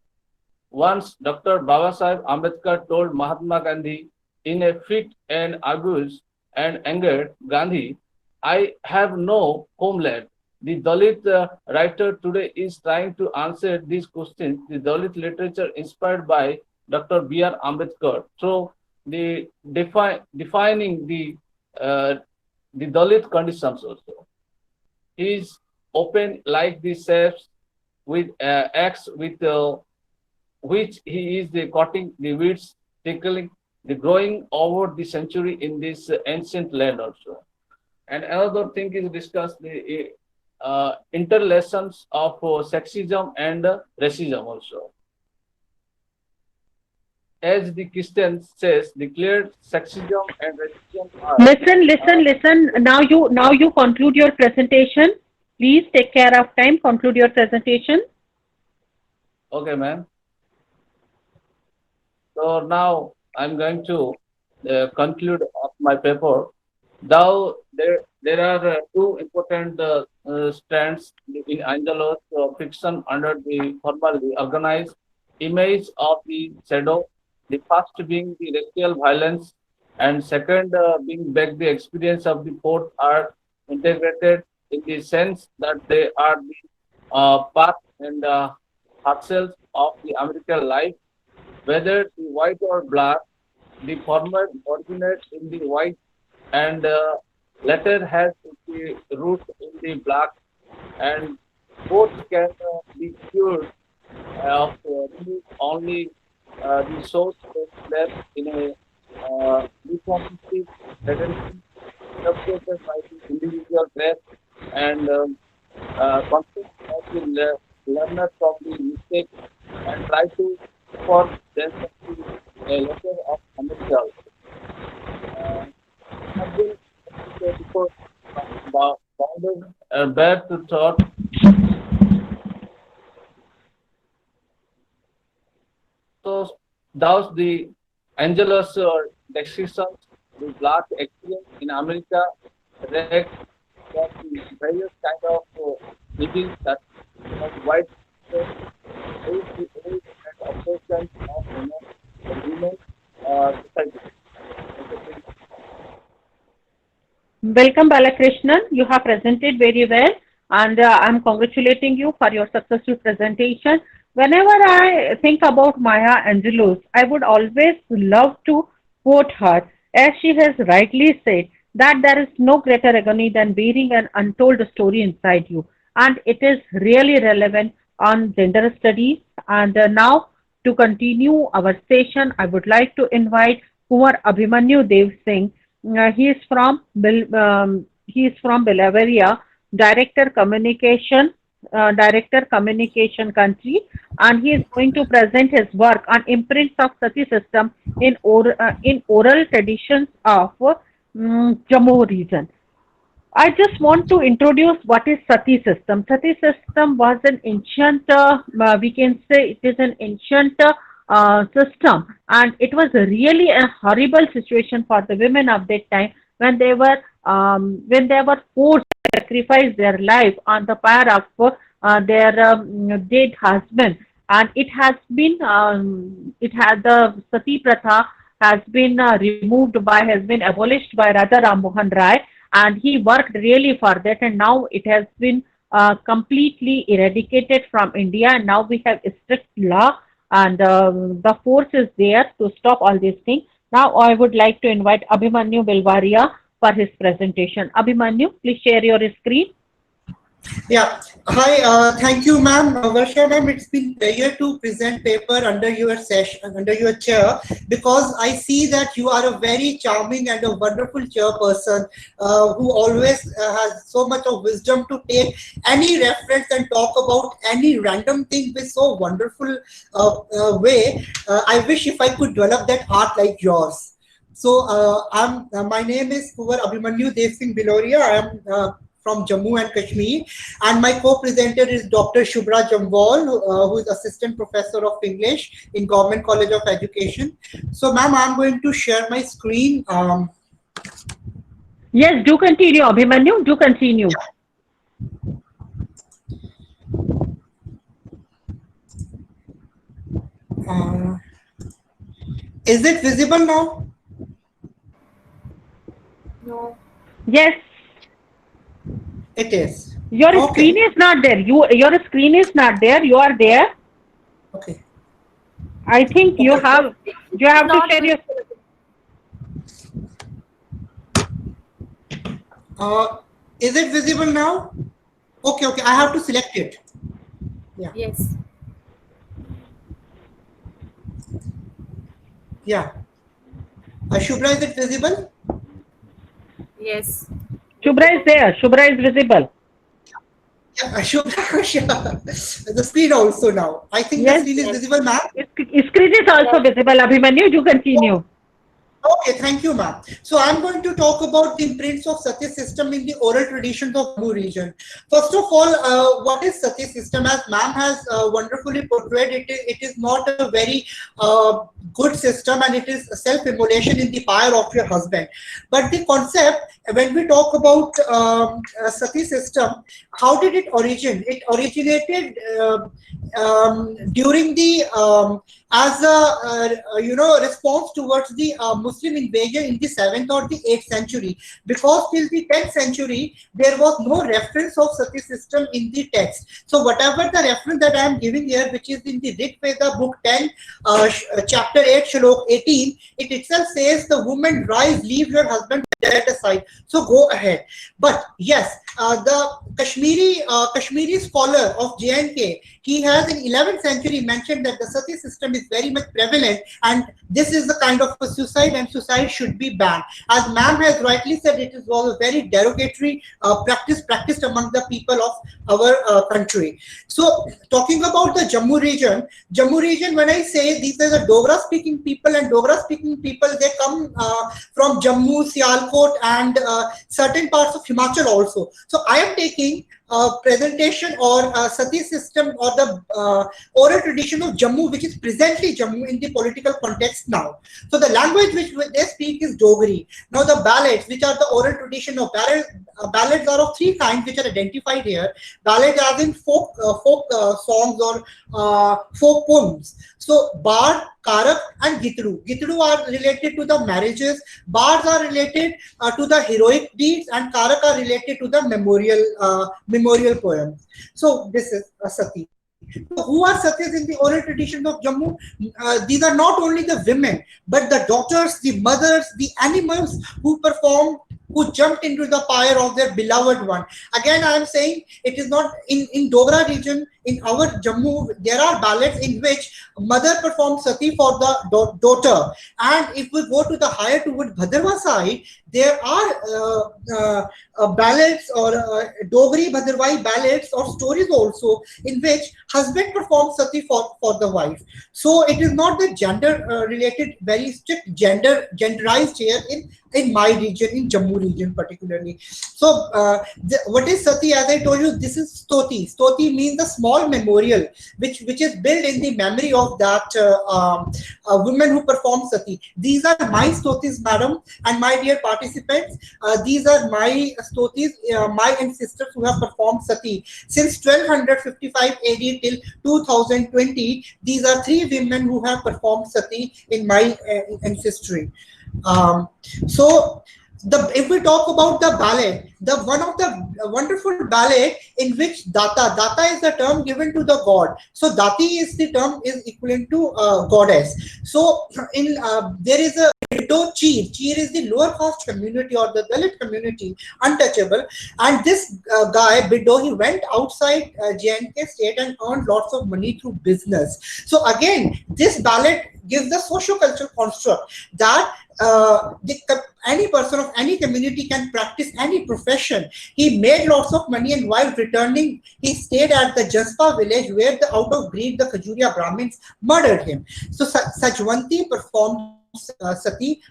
Once Dr. Babasaheb Ambedkar told Mahatma Gandhi in a fit and abuse and angered Gandhi, I have no homeland. The Dalit writer today is trying to answer these questions. The Dalit literature inspired by Dr. B.R. Ambedkar through the defining the Dalit conditions also. He is open like the shapes with axe with which he is the cutting the weeds, tickling the growing over the century in this ancient land also. And another thing is discussed the interrelations of sexism and racism also. As the Christian says, declared sexism and racism are. Listen. Now you conclude your presentation. Please take care of time. Conclude your presentation. Okay, ma'am. So now I'm going to conclude of my paper. Now there are two important strands in Angelo's fiction under the formally organized image of the shadow. The first being the racial violence, and second being back the experience of the fourth are integrated in the sense that they are the path and heart cells of the American life, whether the white or black. The former originates in the white and latter has the root in the black, and both can be cured of only the source is left in a deformative tendency interpreted by the individual breath and conflict of the learner from the mistake and try to form themselves a letter of themselves. Before bounded back to thought. So thus the Angelus decisions, the black experience in America, that the various kind of living that white age and oppression of women society. Welcome, Balakrishnan. You have presented very well, and I'm congratulating you for your successful presentation. Whenever I think about Maya Angelou, I would always love to quote her, as she has rightly said, that there is no greater agony than bearing an untold story inside you. And it is really relevant on gender studies. And now, to continue our session, I would like to invite Kumar Abhimanyu Dev Singh. He is from Bavaria, Director Communication Country, and he is going to present his work on imprints of Sati system in oral traditions of Jammu region. I just want to introduce what is Sati system. Sati system was an ancient, we can say it is an ancient system, and it was really a horrible situation for the women of that time when they were forced to sacrifice their life on the pyre of their dead husband. And it has been, the Sati Pratha has been has been abolished by Radha Ram Mohan Rai, and he worked really for that, and now it has been completely eradicated from India, and now we have a strict law, and the force is there to stop all these things. Now I would like to invite Abhimanyu Bilwaria for his presentation. Abhimanyu, please share your screen. Yeah. Hi. Thank you, ma'am. Varsha, ma'am, it's been pleasure to present paper under your session, under your chair, because I see that you are a very charming and a wonderful chairperson who always has so much of wisdom to take any reference and talk about any random thing with so wonderful way. I wish if I could develop that heart like yours. So my name is Kumar Abhimanyu Dev Singh Biloria. I am from Jammu and Kashmir, and my co-presenter is Dr. Shubhra Jamwal, who is Assistant Professor of English in Government College of Education. So, ma'am, I'm going to share my screen. Yes, do continue, Abhimanyu. Do continue. Is it visible now? No. Yes. It is. Your screen is not there. Your screen is not there. You are there. Okay. I think you have to share your. Is it visible now? Okay, okay. I have to select it. Yeah. Yes. Yeah. Shubhra, is it visible? Yes. Shubhra is there. Shubhra is visible. Yeah, Shubhra. The screen also now. I think Yes, the screen is yes. visible, ma'am. Screen is also visible. Abhimanyu, you continue. Okay, thank you, ma'am. So I'm going to talk about the imprints of Sati system in the oral traditions of Jammu region. First of all, what is Sati system? As ma'am has wonderfully portrayed, it is not a very good system, and it is self-immolation in the fire of your husband. But the concept, when we talk about Sati system, how did it originate? It originated during the as a response towards the Muslim invasion in the 7th or the 8th century, because till the 10th century there was no reference of Sati system in the text. So whatever the reference that I am giving here, which is in the Rig Veda book 10, chapter 8, shlok 18, it itself says the woman rise, leave your husband dead aside, so go ahead. But yes, the Kashmiri scholar of JNK, he has in 11th century mentioned that the Sati system is very much prevalent, and this is the kind of a suicide, and suicide should be banned. As ma'am has rightly said, it was a very derogatory practiced among the people of our country. So talking about the Jammu region, when I say these are the Dogra speaking people, and Dogra speaking people, they come from Jammu, Sialkot, and certain parts of Himachal also. So I am taking presentation or Sati system or the oral tradition of Jammu, which is presently Jammu in the political context now. So the language which they speak is Dogri. Now the ballads, which are the oral tradition of ballads are of three kinds which are identified here. Ballads as in folk songs or folk poems. So Bard, Karak and Gitru. Gitru are related to the marriages, Bards are related to the heroic deeds, and Karak are related to the memorial poems. So this is a Sati. So who are Satis in the oral traditions of Jammu? These are not only the women, but the daughters, the mothers, the animals who jumped into the fire of their beloved one. Again, I am saying it is not in Dogra region, in our Jammu, there are ballads in which mother performs Sati for the daughter. And if we go to the higher toward Bhadrava side, there are ballads or Dogri Bhadravahi ballads or stories also in which husband performs Sati for the wife. So it is not the gender related, very strict genderized here in my region, in Jammu region particularly. So what is Sati? As I told you, this is Stoti. Stoti means the small memorial which is built in the memory of that woman who performs Sati. These are my Stotis, madam, and my dear participants. These are my Stotis, my ancestors who have performed Sati since 1255 AD till 2020. These are three women who have performed Sati in my ancestry. If we talk about the ballad, one of the wonderful ballad in which Data is the term given to the god. So Dati is the term is equivalent to goddess. So there is a widow Cheer. Cheer is the lower caste community or the Dalit community, untouchable. And this guy, Biddo, he went outside JNK state and earned lots of money through business. So again, this ballad gives the socio-cultural construct that any person of any community can practice any profession. He made lots of money, and while returning, he stayed at the Jaspa village where out of greed the Khajuria Brahmins murdered him. So Sajwanti performed Sati,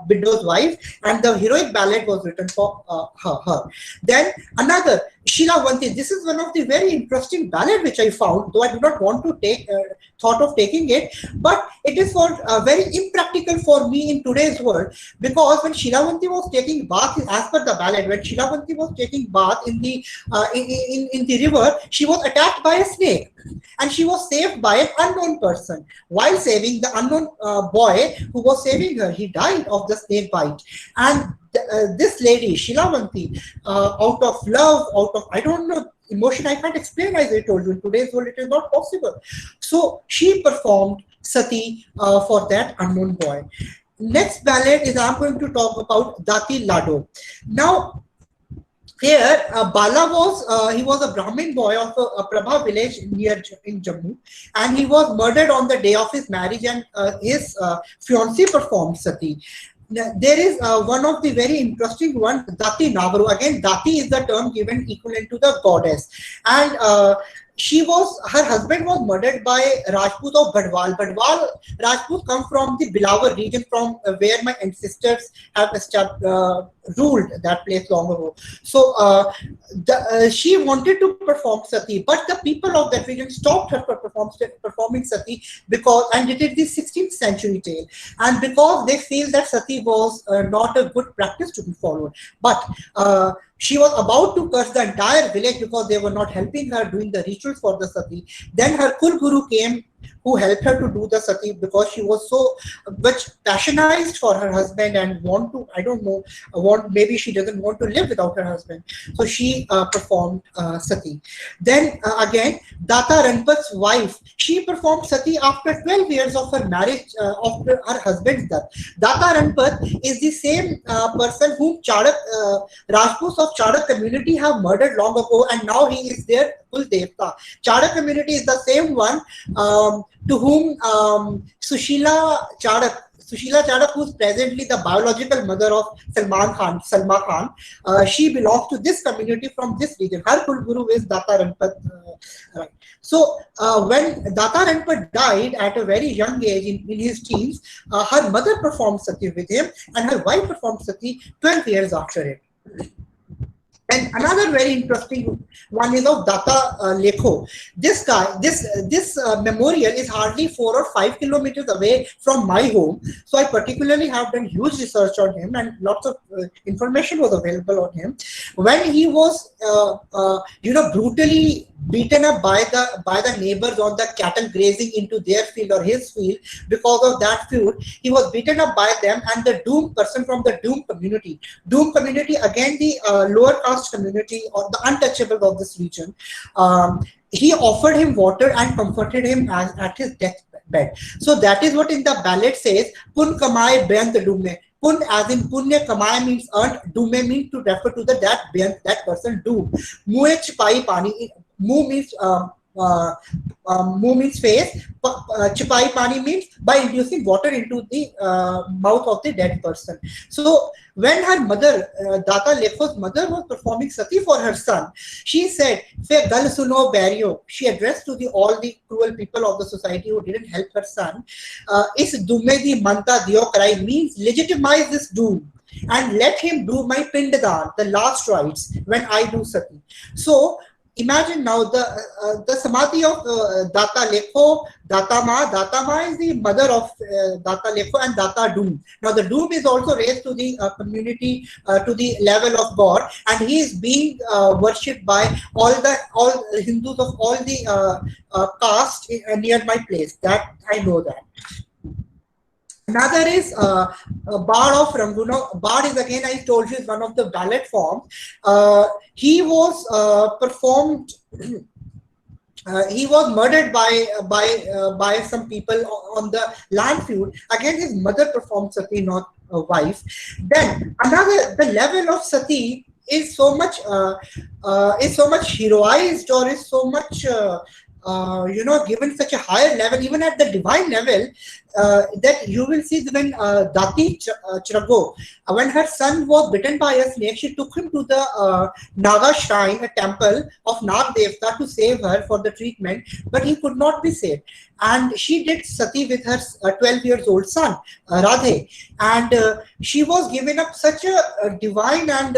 Biddo's wife, and the heroic ballad was written for her. Then another, Shilavanti. This is one of the very interesting ballad which I found, though I do not want to take thought of taking it, but it is for very impractical for me in today's world, because when Shilavanti was taking bath, as per the ballad, when Shilavanti was taking bath in the river, she was attacked by a snake, and she was saved by an unknown person. While saving the unknown boy who was saving her, he died of the snake bite. And this lady, Shilavanti, out of love, out of, I don't know, emotion, I can't explain, as I told you, in today's world it is not possible. So she performed Sati for that unknown boy. Next ballad is I'm going to talk about Dati Lado. Now, here, Bala was he was a Brahmin boy of a Prabha village in Jammu, and he was murdered on the day of his marriage, and his fiancée performed sati. There is one of the very interesting one, Dati Nagaru. Again, Dati is the term given equivalent to the goddess, and her husband was murdered by Rajput of Badwal. Badwal Rajput come from the Bilawar region, from where my ancestors have ruled that place long ago. So she wanted to perform sati, but the people of that region stopped her from performing sati, because, and it is the 16th century tale, and because they feel that sati was not a good practice to be followed. But she was about to curse the entire village because they were not helping her doing the rituals for the sati. Then her Kul Guru came, who helped her to do the sati, because she was so much passionized for her husband and maybe she doesn't want to live without her husband. So she performed sati. Then again, Data Ranpat's wife, she performed sati after 12 years of her marriage, after her husband's death. Data Ranpat is the same person whom Charak, Rajputs of Charak community have murdered long ago, and now he is their Kul Devta. Charak community is the same one to whom Sushila Charak, who is presently the biological mother of Salma Khan, she belongs to this community from this region. Her Kul Guru is Data Ranpat. Right. So when Data Ranpat died at a very young age, in his teens, her mother performed sati with him, and her wife performed sati 12 years after it. And another very interesting one is of Data Lekho. This guy, this memorial is hardly 4 or 5 kilometers away from my home. So I particularly have done huge research on him, and lots of information was available on him. When he was, brutally beaten up by the neighbors on the cattle grazing into their field or his field, because of that feud, he was beaten up by them, and the Doom person from the Doom community, again the lower caste community or the untouchables of this region, he offered him water and comforted him at his deathbed. So that is what in the ballad says, Pun Kamai Beyant Dume. Pun as in Punya, Kamai means earned, Dume means to refer to that person Doom. Muhe Chipai Pani, Mu means Mu means face, Chipai Pani means by inducing water into the mouth of the dead person. So when her mother, Data Lekho's mother, was performing sati for her son, she said, "Fe gal suno barrio." She addressed to all the cruel people of the society who didn't help her son. Is dume di manta dio karai means legitimize this doom and let him do my pindadan, the last rites, when I do sati. So imagine now the samadhi of Data Lekho, Data Ma is the mother of Data Lekho and Data Doom. Now the Doom is also raised to the community, to the level of God, and he is being worshipped by all Hindus of all the caste near my place. That I know that. Another is Bard of Ranguna. Bard is, again, I told you, is one of the ballad forms. He was performed. He was murdered by some people on the land feud. Again, his mother performed sati, not a wife. Then the level of sati is so much heroized, or is so much given such a higher level, even at the divine level, that you will see when Dati Chrago, when her son was bitten by a snake, she took him to the Naga shrine, a temple of Nag Devta, to save her for the treatment, but he could not be saved. And she did sati with her 12 years old son, Radhe, and she was given up such a divine and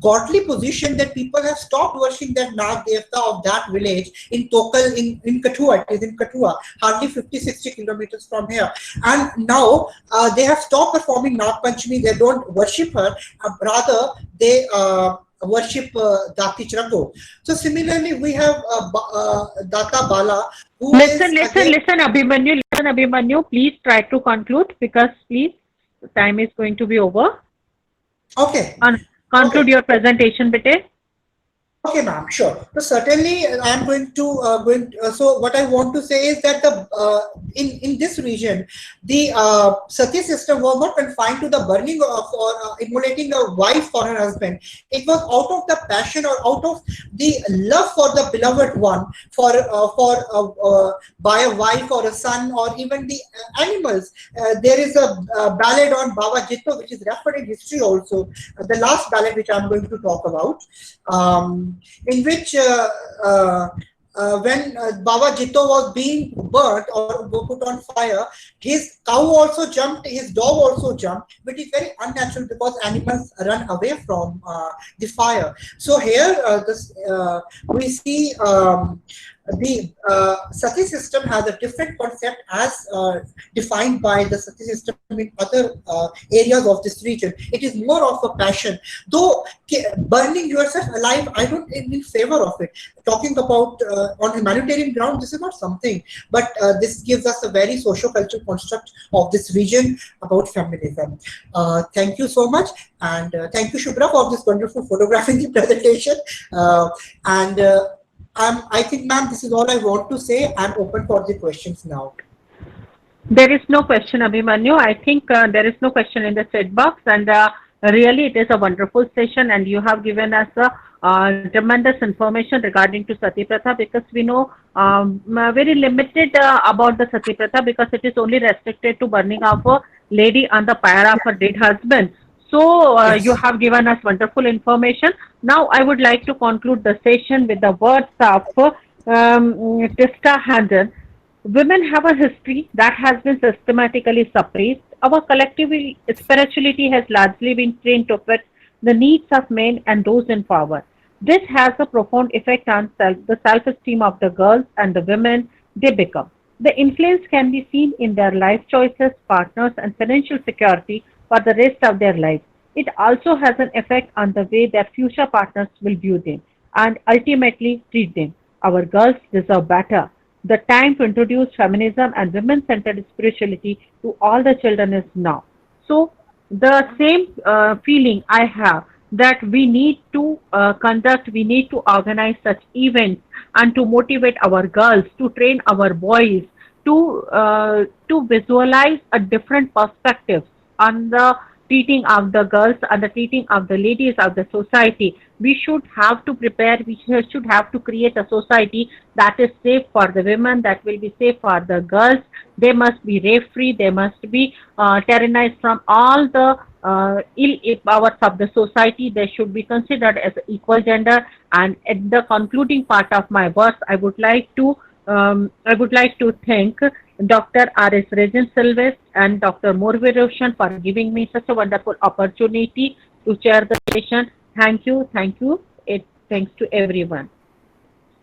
godly position that people have stopped worshipping that Nag Devta of that village in Tokal in Kathua. It is in Kathua, hardly 50-60 kilometers from here. And now they have stopped performing Nag Panchami. They don't worship her, rather they worship Dati Chrago. So similarly, we have Data Bala. Listen, Abhimanyu, please try to conclude, because please, the time is going to be over. Okay. Conclude your presentation, Bete. Okay, ma'am, sure. So certainly, I'm going to so what I want to say is that the in this region, the sati system was not confined to the burning of or immolating a wife for her husband. It was out of the passion or out of the love for the beloved one, by a wife or a son or even the animals. There is a ballad on Baba Jitto which is referred in history also. The last ballad which I'm going to talk about. In which when Baba Jitto was being burnt or put on fire, his cow also jumped, his dog also jumped, which is very unnatural because animals run away from the fire. So here we see the sati system has a different concept as defined by the sati system in other areas of this region. It is more of a passion. Though burning yourself alive, I don't in favor of it. Talking about on humanitarian ground, this is not something, but this gives us a very socio-cultural construct of this region about feminism. Thank you so much, and thank you, Shubhra, for this wonderful photographic presentation. I think, ma'am, this is all I want to say. I'm open for the questions now. There is no question, Abhimanyu. I think there is no question in the chat box, and really it is a wonderful session, and you have given us tremendous information regarding to Sati Pratha, because we know very limited about the Sati Pratha, because it is only restricted to burning of a lady on the pyre of her dead husband. So Yes. you have given us wonderful information. Now I would like to conclude the session with the words of Tista Handel. Women have a history that has been systematically suppressed. Our collective spirituality has largely been trained to fit the needs of men and those in power. This has a profound effect on the self-esteem of the girls and the women they become. The influence can be seen in their life choices, partners, and financial security for the rest of their lives. It also has an effect on the way their future partners will view them and ultimately treat them. Our girls deserve better. The time to introduce feminism and women-centered spirituality to all the children is now. So the same feeling I have, that we need to we need to organize such events and to motivate our girls, to train our boys, to visualize a different perspective on the treating of the girls and the treating of the ladies of the society. We should have to prepare, we should have to create a society that is safe for the women, that will be safe for the girls. They must be rape free, they must be tyrannized from all the ill powers of the society. They should be considered as equal gender. And at the concluding part of my words, I would like to thank Dr. R.S. Regent Silvest and Dr. Morvi Roshan for giving me such a wonderful opportunity to chair the session. Thank you. Thanks to everyone.